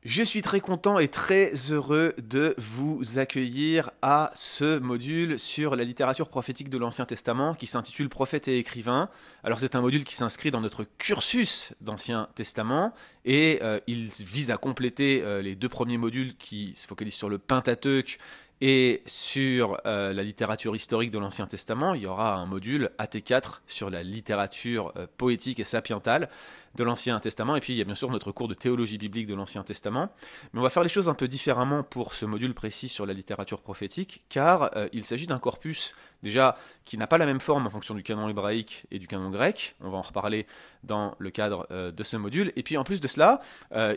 Je suis très content et très heureux de vous accueillir à ce module sur la littérature prophétique de l'Ancien Testament qui s'intitule Prophètes et écrivains. Alors c'est un module qui s'inscrit dans notre cursus d'Ancien Testament et il vise à compléter les deux premiers modules qui se focalisent sur le Pentateuque et sur la littérature historique de l'Ancien Testament. Il y aura un module AT4 sur la littérature poétique et sapientale de l'Ancien Testament, et puis il y a bien sûr notre cours de théologie biblique de l'Ancien Testament. Mais on va faire les choses un peu différemment pour ce module précis sur la littérature prophétique, car il s'agit d'un corpus déjà qui n'a pas la même forme en fonction du canon hébraïque et du canon grec. On va en reparler dans le cadre de ce module. Et puis en plus de cela,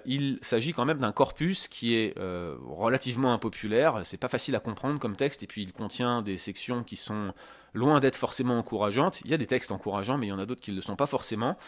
il s'agit quand même d'un corpus qui est relativement impopulaire. C'est pas facile à comprendre comme texte, et puis il contient des sections qui sont loin d'être forcément encourageantes. Il y a des textes encourageants, mais il y en a d'autres qui ne le sont pas forcément.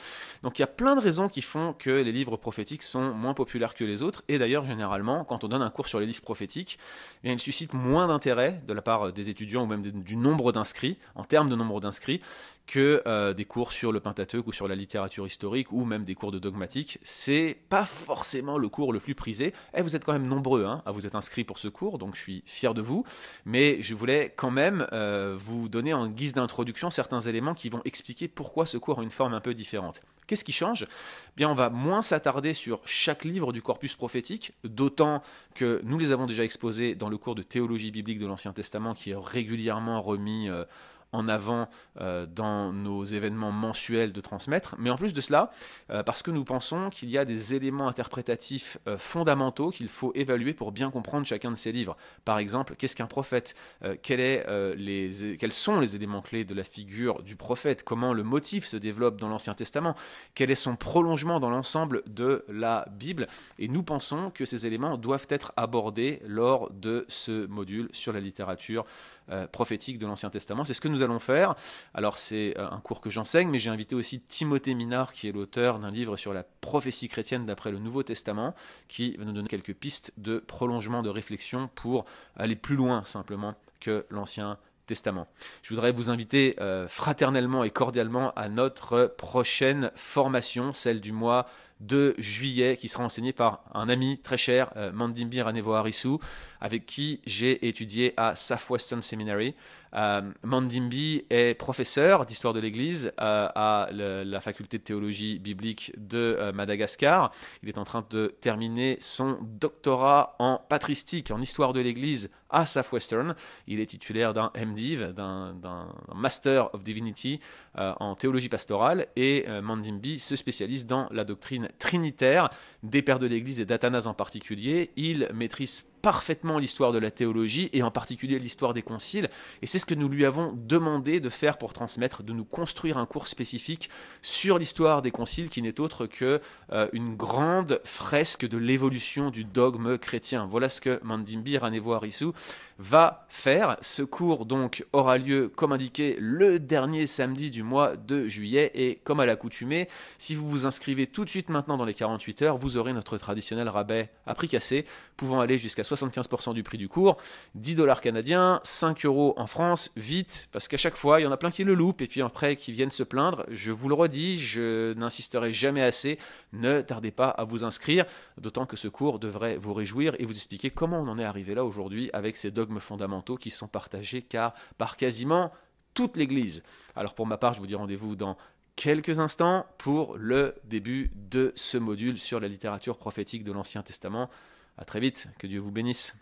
Donc il y a plein de raisons qui font que les livres prophétiques sont moins populaires que les autres. Et d'ailleurs, généralement, quand on donne un cours sur les livres prophétiques, eh bien, ils suscitent moins d'intérêt de la part des étudiants ou même du nombre d'inscrits, en termes de nombre d'inscrits, que des cours sur le Pentateuque ou sur la littérature historique ou même des cours de dogmatique. C'est pas forcément le cours le plus prisé. Et vous êtes quand même nombreux à vous être inscrits pour ce cours, donc je suis fier de vous. Mais je voulais quand même vous donner en guise d'introduction certains éléments qui vont expliquer pourquoi ce cours a une forme un peu différente. Qu'est-ce qui change? Bien, on va moins s'attarder sur chaque livre du corpus prophétique, d'autant que nous les avons déjà exposés dans le cours de théologie biblique de l'Ancien Testament qui est régulièrement remis en avant dans nos événements mensuels de transmettre. Mais en plus de cela, parce que nous pensons qu'il y a des éléments interprétatifs fondamentaux qu'il faut évaluer pour bien comprendre chacun de ces livres. Par exemple, qu'est-ce qu'un prophète? Quels sont les éléments clés de la figure du prophète? Comment le motif se développe dans l'Ancien Testament? Quel est son prolongement dans l'ensemble de la Bible? Et nous pensons que ces éléments doivent être abordés lors de ce module sur la littérature prophétique de l'Ancien Testament. C'est ce que nous allons faire. Alors c'est un cours que j'enseigne, mais j'ai invité aussi Timothée Minard, qui est l'auteur d'un livre sur la prophétie chrétienne d'après le Nouveau Testament, qui va nous donner quelques pistes de prolongement de réflexion pour aller plus loin simplement que l'Ancien Testament. Je voudrais vous inviter fraternellement et cordialement à notre prochaine formation, celle du mois de juillet, qui sera enseignée par un ami très cher, Mandimbi Ranevo-Harisu, avec qui j'ai étudié à Southwestern Seminary. Mandimbi est professeur d'histoire de l'Église à la faculté de théologie biblique de Madagascar. Il est en train de terminer son doctorat en patristique, en histoire de l'Église à Southwestern. Il est titulaire d'un MDiv, d'un Master of Divinity en théologie pastorale, et Mandimbi se spécialise dans la doctrine trinitaire des pères de l'Église et d'Athanase en particulier. Il maîtrise parfaitement l'histoire de la théologie et en particulier l'histoire des conciles, et c'est ce que nous lui avons demandé de faire pour transmettre, de nous construire un cours spécifique sur l'histoire des conciles qui n'est autre que une grande fresque de l'évolution du dogme chrétien. Voilà ce que Mandimbi Ranevo-Harisu va faire. Ce cours donc aura lieu comme indiqué le dernier samedi du mois de juillet, et comme à l'accoutumée, si vous vous inscrivez tout de suite maintenant dans les 48 heures, vous aurez notre traditionnel rabais à prix cassé, pouvant aller jusqu'à 75% du prix du cours, 10 dollars canadiens, 5 euros en France, vite, parce qu'à chaque fois, il y en a plein qui le loupent, et puis après, qui viennent se plaindre. Je vous le redis, je n'insisterai jamais assez, ne tardez pas à vous inscrire, d'autant que ce cours devrait vous réjouir et vous expliquer comment on en est arrivé là aujourd'hui avec ces dogmes fondamentaux qui sont partagés par quasiment toute l'Église. Alors pour ma part, je vous dis rendez-vous dans quelques instants pour le début de ce module sur la littérature prophétique de l'Ancien Testament. À très vite, que Dieu vous bénisse.